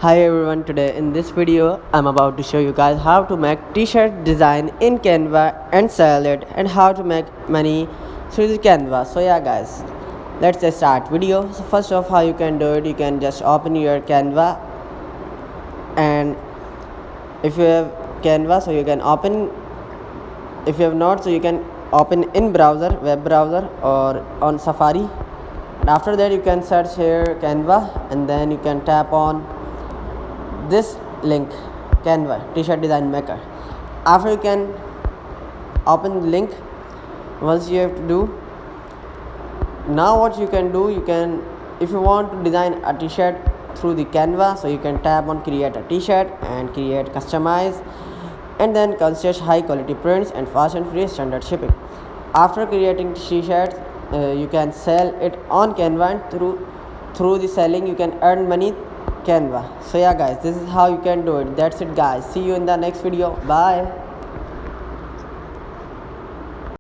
Hi everyone, today in this video I'm about to show you guys how to make t-shirt design in Canva and sell it, and how to make money through the Canva. So yeah guys, let's just start video. So first off, how you can do it, you can just open your Canva, and if you have Canva, so you can open. If you have not, so you can open in browser, web browser, or on Safari, and after that you can search here Canva, and then you can tap on this link, Canva t-shirt design maker. After, you can open the link. Once you have to do, now what you can do, you can, if you want to design a t-shirt through the Canva, so you can tap on create a t-shirt and create customize, and then consist high quality prints and fast and free standard shipping. After creating t-shirts, you can sell it on Canva, and through the selling you can earn money Canva. So yeah guys, this is how you can do it. That's it guys, see you in the next video. Bye.